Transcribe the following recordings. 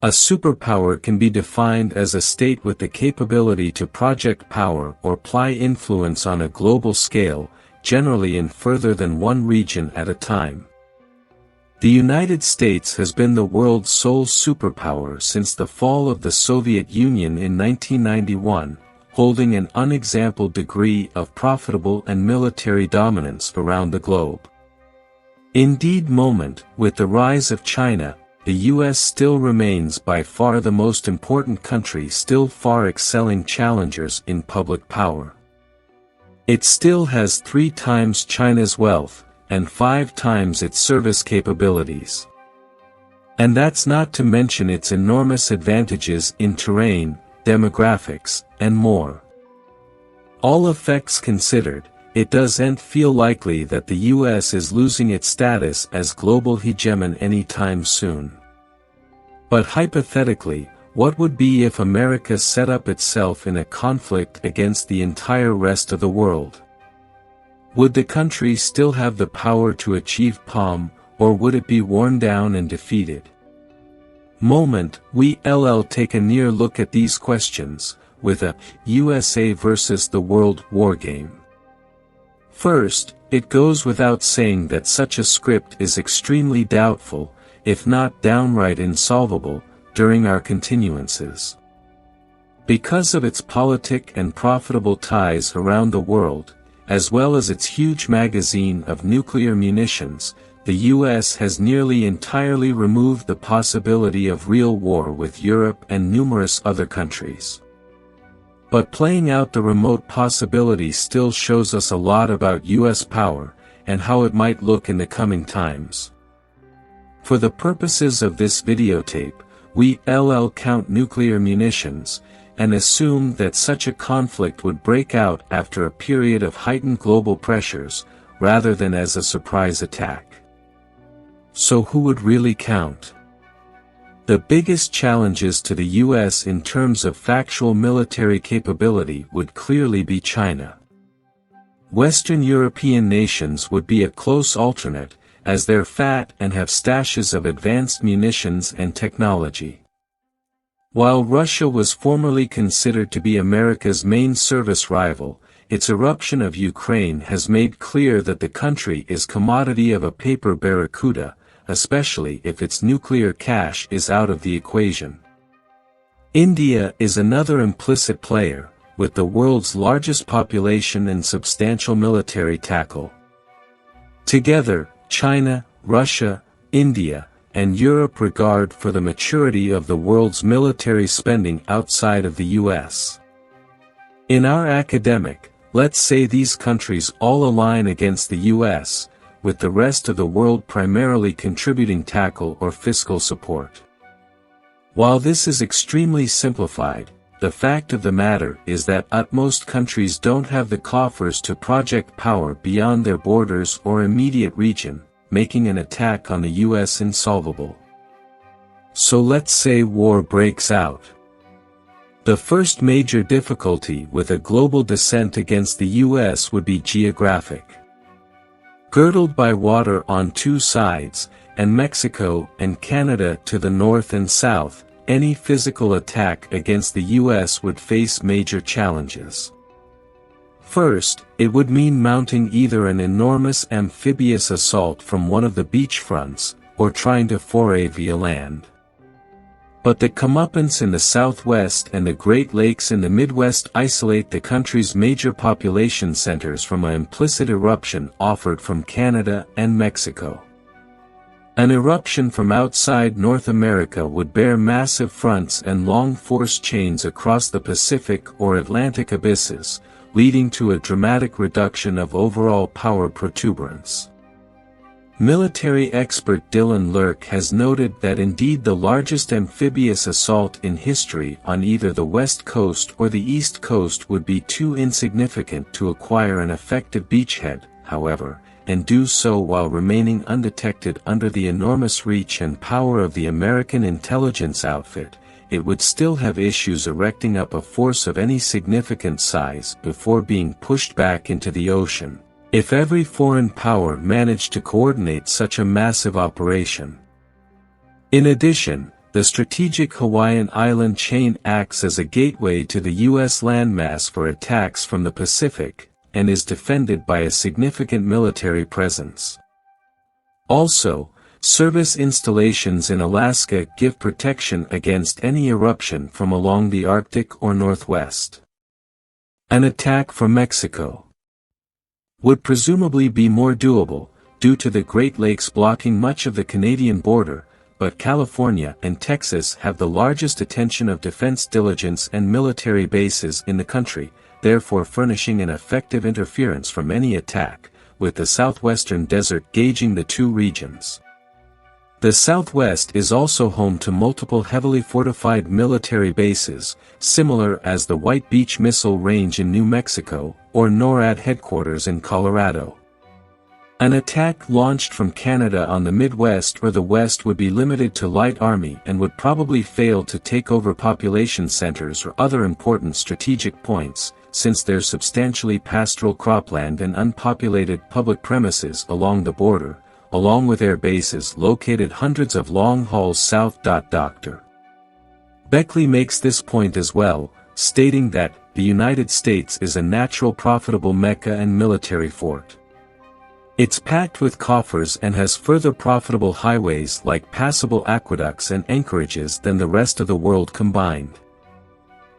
A superpower can be defined as a state with the capability to project power or apply influence on a global scale, generally in further than one region at a time. The United States has been the world's sole superpower since the fall of the Soviet Union in 1991, holding an unexampled degree of profitable and military dominance around the globe. Indeed, with the rise of China, the U.S. still remains by far the most important country, still far excelling challengers in public power. It still has 3 times China's wealth, and 5 times its service capabilities. And that's not to mention its enormous advantages in terrain, demographics, and more. All effects considered, it doesn't feel likely that the U.S. is losing its status as global hegemon anytime soon. But hypothetically, what would be if America set up itself in a conflict against the entire rest of the world? Would the country still have the power to achieve POM, or would it be worn down and defeated? We'll take a near look at these questions, with a USA versus the World war game. First, it goes without saying that such a script is extremely doubtful, if not downright insolvable, during our continuances. Because of its politic and profitable ties around the world, as well as its huge magazine of nuclear munitions, the U.S. has nearly entirely removed the possibility of real war with Europe and numerous other countries. But playing out the remote possibility still shows us a lot about U.S. power, and how it might look in the coming times. For the purposes of this videotape, we'll count nuclear munitions, and assume that such a conflict would break out after a period of heightened global pressures, rather than as a surprise attack. So who would really count? The biggest challenges to the U.S. in terms of factual military capability would clearly be China. Western European nations would be a close alternate, as they're fat and have stashes of advanced munitions and technology. While Russia was formerly considered to be America's main service rival, its eruption of Ukraine has made clear that the country is commodity of a paper barracuda, especially if its nuclear cache is out of the equation. India is another implicit player, with the world's largest population and substantial military tackle. Together, China, Russia, India, and Europe regard for the maturity of the world's military spending outside of the U.S. In our academic, let's say these countries all align against the U.S., with the rest of the world primarily contributing tackle or fiscal support. While this is extremely simplified, the fact of the matter is that most countries don't have the coffers to project power beyond their borders or immediate region, making an attack on the U.S. insolvable. So let's say war breaks out. The first major difficulty with a global descent against the U.S. would be geographic. Girdled by water on 2 sides, and Mexico and Canada to the north and south, any physical attack against the U.S. would face major challenges. First, it would mean mounting either an enormous amphibious assault from one of the beachfronts, or trying to foray via land. But the comeuppance in the southwest and the Great Lakes in the Midwest isolate the country's major population centers from an implicit eruption offered from Canada and Mexico. An eruption from outside North America would bear massive fronts and long force chains across the Pacific or Atlantic abysses, leading to a dramatic reduction of overall power protuberance. Military expert Dylan Lurk has noted that indeed the largest amphibious assault in history on either the west coast or the east coast would be too insignificant to acquire an effective beachhead, however, and do so while remaining undetected under the enormous reach and power of the American intelligence outfit. It would still have issues erecting up a force of any significant size before being pushed back into the ocean, if every foreign power managed to coordinate such a massive operation. In addition, The strategic Hawaiian island chain acts as a gateway to the U.S. landmass for attacks from the Pacific, and is defended by a significant military presence. Also, service installations in Alaska give protection against any eruption from along the Arctic or Northwest. An attack from Mexico would presumably be more doable, due to the Great Lakes blocking much of the Canadian border, but California and Texas have the largest attention of defense diligence and military bases in the country, therefore furnishing an effective interference from any attack, with the southwestern desert gauging the two regions. The Southwest is also home to multiple heavily fortified military bases, similar as the White Beach Missile Range in New Mexico, or NORAD headquarters in Colorado. An attack launched from Canada on the Midwest or the West would be limited to light army and would probably fail to take over population centers or other important strategic points, since there's substantially pastoral cropland and unpopulated public premises along the border, along with air bases located hundreds of long hauls south. Dr. Beckley makes this point as well, stating that the United States is a natural profitable mecca and military fort. It's packed with coffers and has further profitable highways like passable aqueducts and anchorages than the rest of the world combined.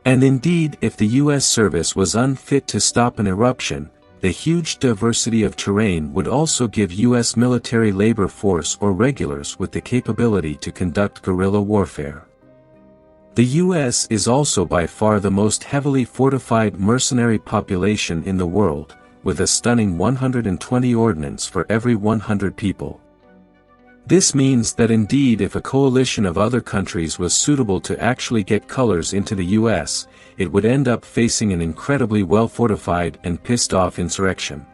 And indeed, if the U.S. service was unfit to stop an eruption, the huge diversity of terrain would also give U.S. military labor force or regulars with the capability to conduct guerrilla warfare. The U.S. is also by far the most heavily fortified mercenary population in the world, with a stunning 120 ordnance for every 100 people. This means that indeed if a coalition of other countries was suitable to actually get colors into the US, it would end up facing an incredibly well-fortified and pissed-off insurrection.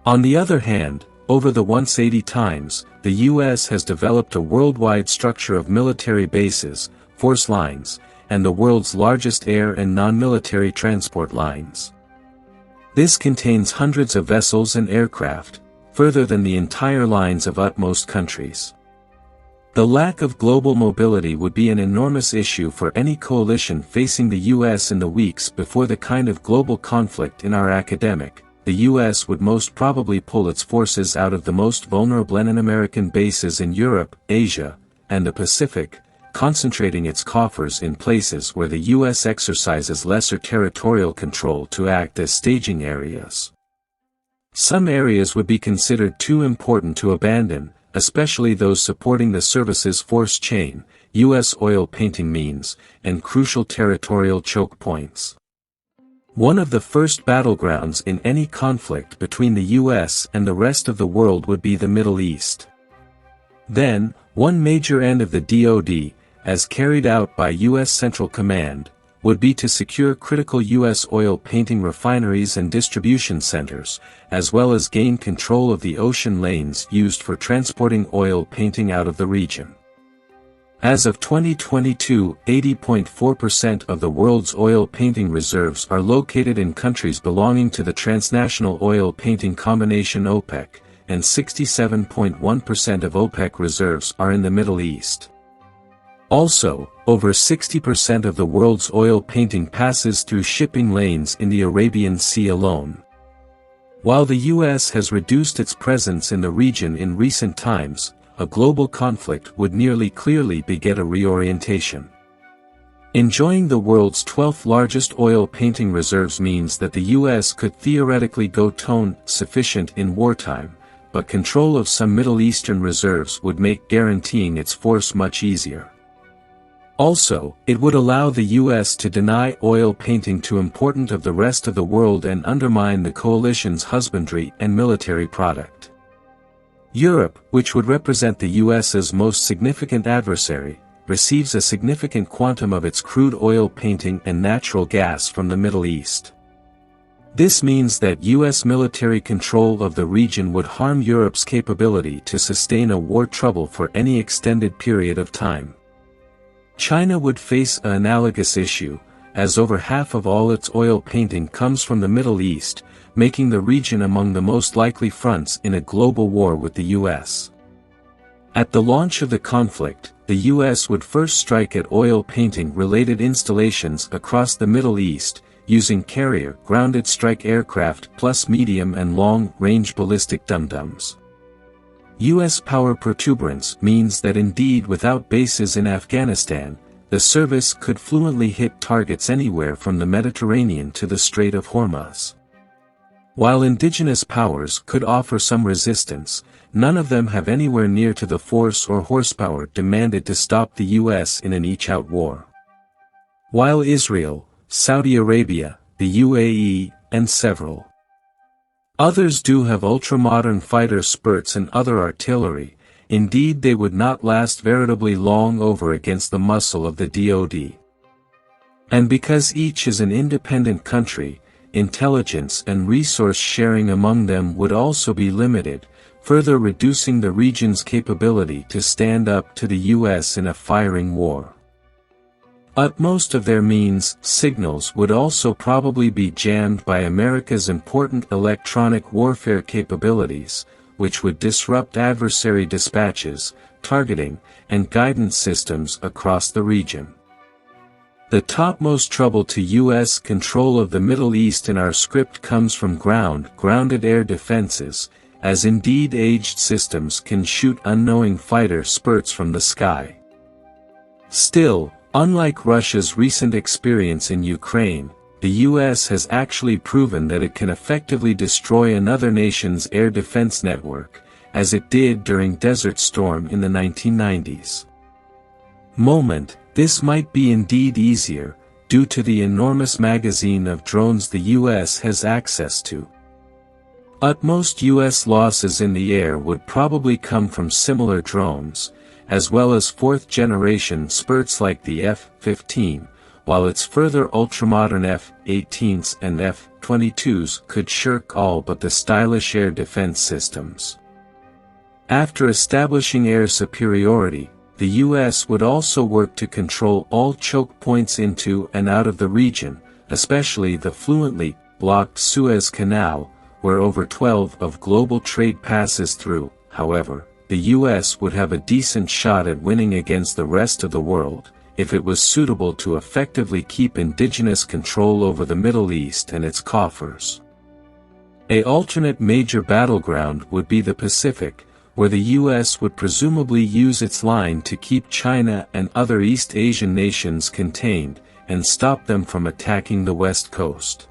On the other hand, over the once 80 times, the US has developed a worldwide structure of military bases, force lines, and the world's largest air and non-military transport lines. This contains hundreds of vessels and aircraft, further than the entire lines of utmost countries. The lack of global mobility would be an enormous issue for any coalition facing the US in the weeks before the kind of global conflict in our academic. The US would most probably pull its forces out of the most vulnerable American bases in Europe, Asia, and the Pacific, concentrating its coffers in places where the U.S. exercises lesser territorial control to act as staging areas. Some areas would be considered too important to abandon, especially those supporting the service's force chain, U.S. oil painting means, and crucial territorial choke points. One of the first battlegrounds in any conflict between the U.S. and the rest of the world would be the Middle East. Then, one major end of the DoD, as carried out by U.S. Central Command, would be to secure critical U.S. oil painting refineries and distribution centers, as well as gain control of the ocean lanes used for transporting oil painting out of the region. As of 2022, 80.4% of the world's oil painting reserves are located in countries belonging to the transnational oil painting combination OPEC, and 67.1% of OPEC reserves are in the Middle East. Also, over 60% of the world's oil painting passes through shipping lanes in the Arabian Sea alone. While the U.S. has reduced its presence in the region in recent times, a global conflict would nearly clearly beget a reorientation. Enjoying the world's 12th largest oil painting reserves means that the U.S. could theoretically go tone sufficient in wartime, but control of some Middle Eastern reserves would make guaranteeing its force much easier. Also, it would allow the U.S. to deny oil painting to important of the rest of the world and undermine the coalition's husbandry and military product. Europe, which would represent the U.S.'s most significant adversary, receives a significant quantum of its crude oil painting and natural gas from the Middle East. This means that U.S. military control of the region would harm Europe's capability to sustain a war trouble for any extended period of time. China would face an analogous issue, as over half of all its oil painting comes from the Middle East, making the region among the most likely fronts in a global war with the U.S. At the launch of the conflict, the U.S. would first strike at oil painting-related installations across the Middle East, using carrier grounded strike aircraft plus medium and long-range ballistic dum-dums. U.S. power protuberance means that indeed without bases in Afghanistan, the service could fluently hit targets anywhere from the Mediterranean to the Strait of Hormuz. While indigenous powers could offer some resistance, none of them have anywhere near to the force or horsepower demanded to stop the U.S. in an each-out war. While Israel, Saudi Arabia, the UAE, and several others do have ultra-modern fighter spurts and other artillery, indeed they would not last veritably long over against the muscle of the DoD. And because each is an independent country, intelligence and resource sharing among them would also be limited, further reducing the region's capability to stand up to the U.S. in a firing war. Utmost of their means, signals would also probably be jammed by America's important electronic warfare capabilities, which would disrupt adversary dispatches, targeting, and guidance systems across the region. The topmost trouble to U.S. control of the Middle East in our script comes from grounded air defenses, as indeed aged systems can shoot unknowing fighter spurts from the sky. Still, unlike Russia's recent experience in Ukraine, the U.S. has actually proven that it can effectively destroy another nation's air defense network, as it did during Desert Storm in the 1990s. This might be indeed easier, due to the enormous magazine of drones the U.S. has access to. Utmost U.S. losses in the air would probably come from similar drones, as well as fourth-generation spurts like the F-15, while its further ultramodern F-18s and F-22s could shirk all but the stylish air defense systems. After establishing air superiority, the U.S. would also work to control all choke points into and out of the region, especially the fluently blocked Suez Canal, where over 12 of global trade passes through. However, the U.S. would have a decent shot at winning against the rest of the world, if it was suitable to effectively keep indigenous control over the Middle East and its coffers. An alternate major battleground would be the Pacific, where the U.S. would presumably use its line to keep China and other East Asian nations contained, and stop them from attacking the West Coast.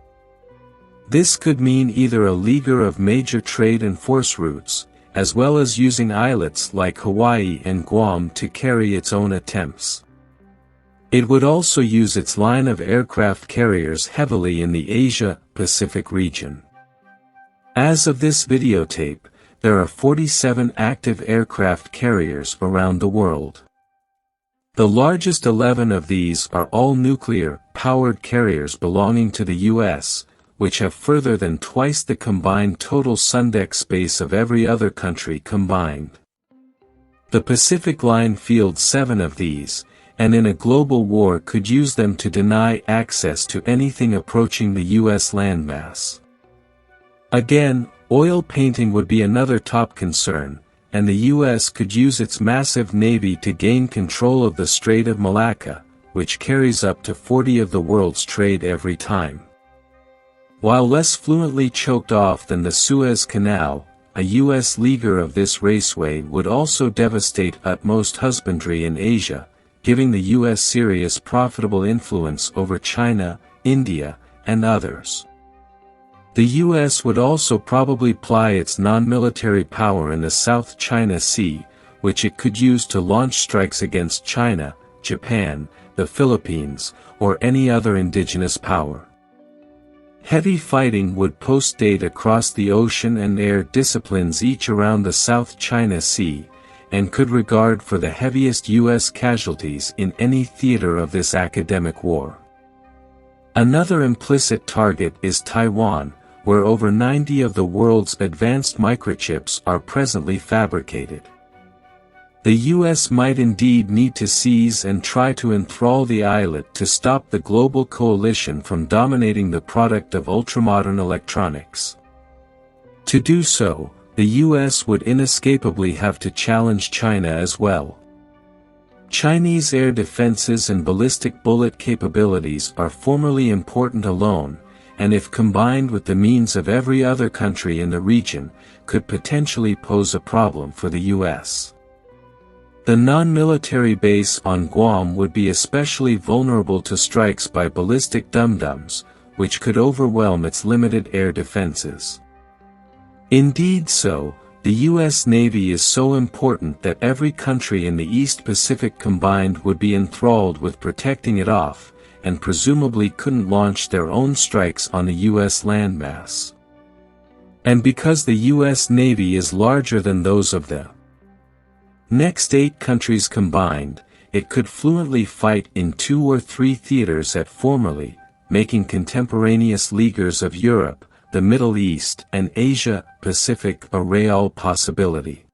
This could mean either a leaguer of major trade and force routes, as well as using islets like Hawaii and Guam to carry its own attempts. It would also use its line of aircraft carriers heavily in the Asia-Pacific region. As of this videotape, there are 47 active aircraft carriers around the world. The largest 11 of these are all nuclear-powered carriers belonging to the U.S., which have further than twice the combined total sundeck space of every other country combined. The Pacific Line fields 7 of these, and in a global war could use them to deny access to anything approaching the U.S. landmass. Again, oil painting would be another top concern, and the U.S. could use its massive navy to gain control of the Strait of Malacca, which carries up to 40% of the world's trade every time. While less fluently choked off than the Suez Canal, a U.S. leaguer of this raceway would also devastate utmost husbandry in Asia, giving the U.S. serious profitable influence over China, India, and others. The U.S. would also probably ply its non-military power in the South China Sea, which it could use to launch strikes against China, Japan, the Philippines, or any other indigenous power. Heavy fighting would post-date across the ocean and air disciplines each around the South China Sea, and could regard for the heaviest U.S. casualties in any theater of this academic war. Another implicit target is Taiwan, where over 90 of the world's advanced microchips are presently fabricated. The U.S. might indeed need to seize and try to enthrall the islet to stop the global coalition from dominating the product of ultramodern electronics. To do so, the US would inescapably have to challenge China as well. Chinese air defenses and ballistic bullet capabilities are formally important alone, and if combined with the means of every other country in the region, could potentially pose a problem for the US. The non-military base on Guam would be especially vulnerable to strikes by ballistic dum-dums, which could overwhelm its limited air defenses. Indeed so, the U.S. Navy is so important that every country in the East Pacific combined would be enthralled with protecting it off, and presumably couldn't launch their own strikes on the U.S. landmass. And because the U.S. Navy is larger than those of the next 8 countries combined, it could fluently fight in 2 or 3 theaters at formerly, making contemporaneous leaguers of Europe, the Middle East and Asia-Pacific a real possibility.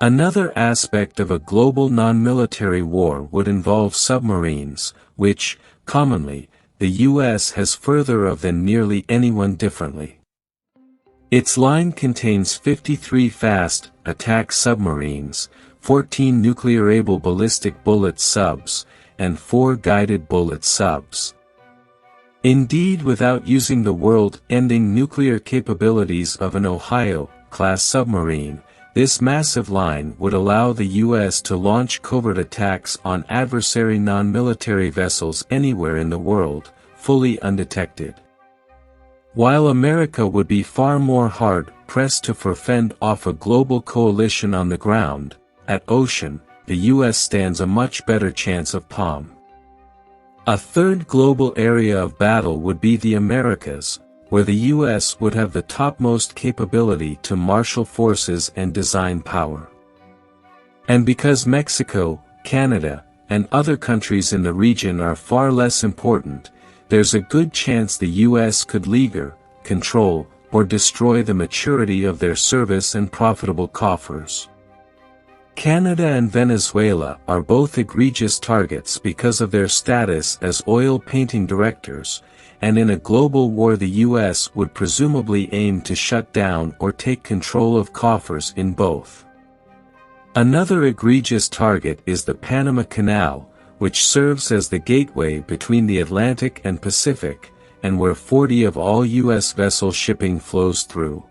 Another aspect of a global non-military war would involve submarines, which, commonly, the U.S. has further of than nearly anyone differently. Its line contains 53 fast attack submarines, 14 nuclear-able ballistic bullet subs, and 4 guided bullet subs. Indeed, without using the world-ending nuclear capabilities of an Ohio-class submarine, this massive line would allow the U.S. to launch covert attacks on adversary non-military vessels anywhere in the world, fully undetected. While America would be far more hard-pressed to fend off a global coalition on the ground, at ocean, the U.S. stands a much better chance of palm. A third global area of battle would be the Americas, where the U.S. would have the topmost capability to marshal forces and design power. And because Mexico, Canada, and other countries in the region are far less important, there's a good chance the U.S. could leaguer, control, or destroy the maturity of their service and profitable coffers. Canada and Venezuela are both egregious targets because of their status as oil painting directors, and in a global war the U.S. would presumably aim to shut down or take control of coffers in both. Another egregious target is the Panama Canal, which serves as the gateway between the Atlantic and Pacific, and where 40% of all U.S. vessel shipping flows through.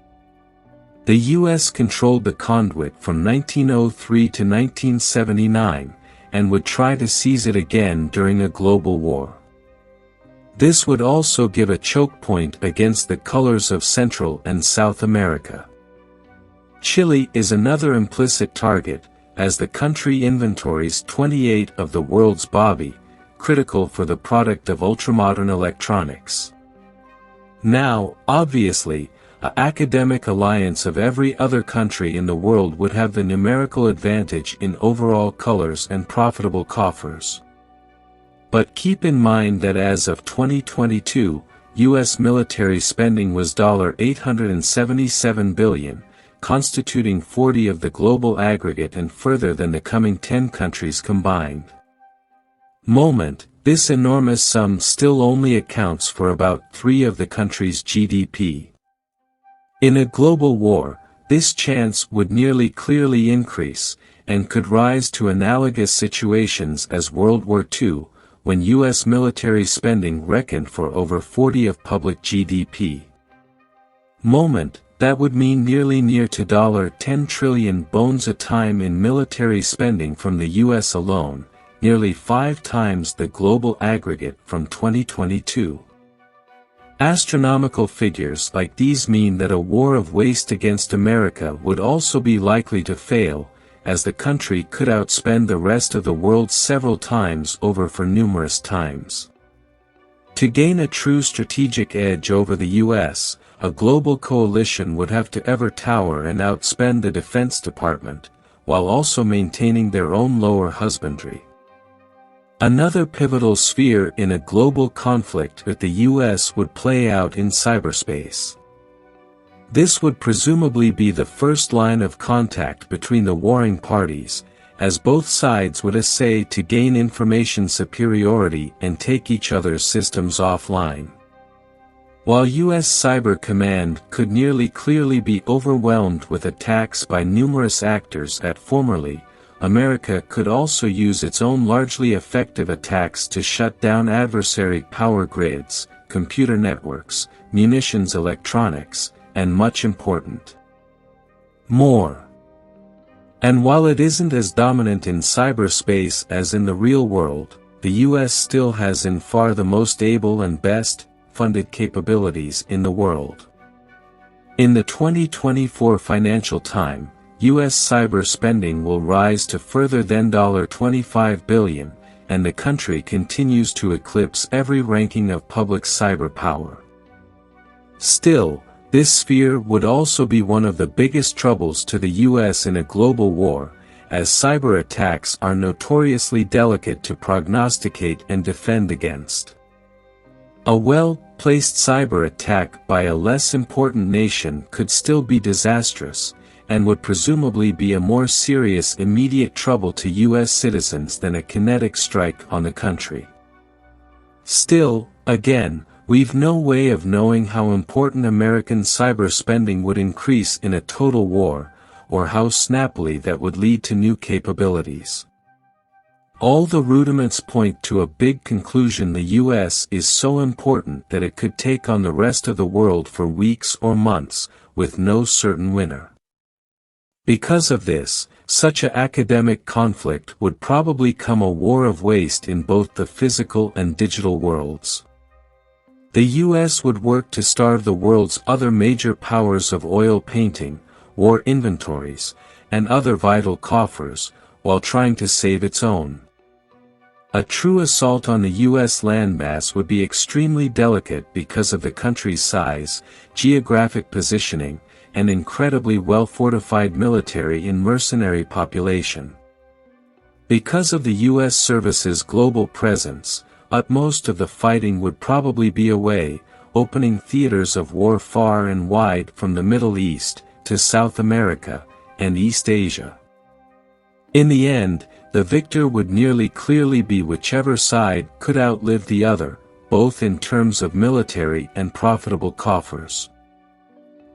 The U.S. controlled the conduit from 1903 to 1979, and would try to seize it again during a global war. This would also give a choke point against the colors of Central and South America. Chile is another implicit target, as the country inventories 28 of the world's Bobby, critical for the product of ultramodern electronics. Now, obviously, an academic alliance of every other country in the world would have the numerical advantage in overall colors and profitable coffers. But keep in mind that as of 2022, U.S. military spending was $877 billion, constituting 40% of the global aggregate and further than the coming 10 countries combined. This enormous sum still only accounts for about 3% of the country's GDP. In a global war, this chance would nearly clearly increase, and could rise to analogous situations as World War II, when U.S. military spending reckoned for over 40% of public GDP. That would mean near to $10 trillion bones a time in military spending from the U.S. alone, nearly 5 times the global aggregate from 2022. Astronomical figures like these mean that a war of waste against America would also be likely to fail, as the country could outspend the rest of the world several times over for numerous times. To gain a true strategic edge over the U.S., a global coalition would have to ever tower and outspend the Defense Department, while also maintaining their own lower husbandry. Another pivotal sphere in a global conflict with the U.S. would play out in cyberspace. This would presumably be the first line of contact between the warring parties, as both sides would essay to gain information superiority and take each other's systems offline. While U.S. Cyber Command could nearly clearly be overwhelmed with attacks by numerous actors that formerly, America could also use its own largely effective attacks to shut down adversary power grids, computer networks, munitions electronics, and much important more. And while it isn't as dominant in cyberspace as in the real world, the U.S. still has in far the most able and best funded capabilities in the world. In the 2024 financial time, U.S. cyber spending will rise to further than $25 billion, and the country continues to eclipse every ranking of public cyber power. Still, this sphere would also be one of the biggest troubles to the U.S. in a global war, as cyber attacks are notoriously delicate to prognosticate and defend against. A well-placed cyber attack by a less important nation could still be disastrous, and would presumably be a more serious immediate trouble to U.S. citizens than a kinetic strike on the country. Still, again, we've no way of knowing how important American cyber spending would increase in a total war, or how snappily that would lead to new capabilities. All the rudiments point to a big conclusion: the U.S. is so important that it could take on the rest of the world for weeks or months, with no certain winner. Because of this, such an academic conflict would probably come a war of waste in both the physical and digital worlds. The U.S. would work to starve the world's other major powers of oil painting, war inventories, and other vital coffers, while trying to save its own. A true assault on the U.S. landmass would be extremely delicate because of the country's size, geographic positioning, and incredibly well-fortified military and mercenary population. Because of the U.S. service's global presence, most of the fighting would probably be away, opening theaters of war far and wide from the Middle East to South America and East Asia. In the end, the victor would nearly clearly be whichever side could outlive the other, both in terms of military and profitable coffers.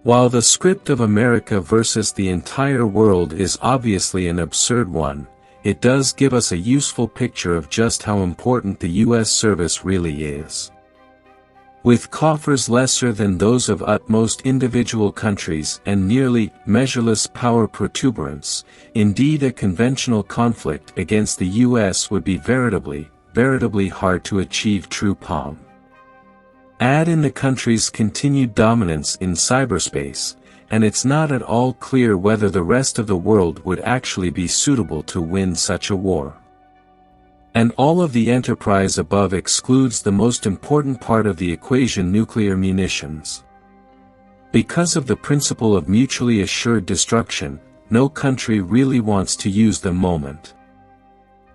While the script of America versus the entire world is obviously an absurd one, it does give us a useful picture of just how important the U.S. service really is. With coffers lesser than those of most individual countries and nearly measureless power protuberance, indeed a conventional conflict against the U.S. would be veritably hard to achieve true palm. Add in the country's continued dominance in cyberspace, and it's not at all clear whether the rest of the world would actually be suitable to win such a war. And all of the enterprise above excludes the most important part of the equation: nuclear munitions. Because of the principle of mutually assured destruction, no country really wants to use them moment.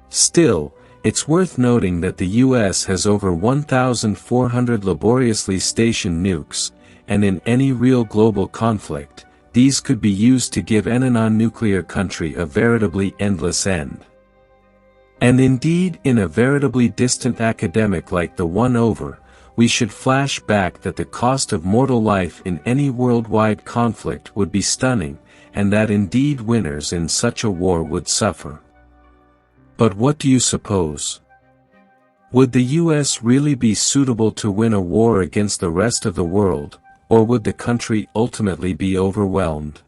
Still, it's worth noting that the U.S. has over 1,400 laboriously stationed nukes, and in any real global conflict, these could be used to give any non-nuclear country a veritably endless end. And indeed, in a veritably distant academic like the one over, we should flash back that the cost of mortal life in any worldwide conflict would be stunning, and that indeed winners in such a war would suffer. But what do you suppose? Would the U.S. really be suitable to win a war against the rest of the world, or would the country ultimately be overwhelmed?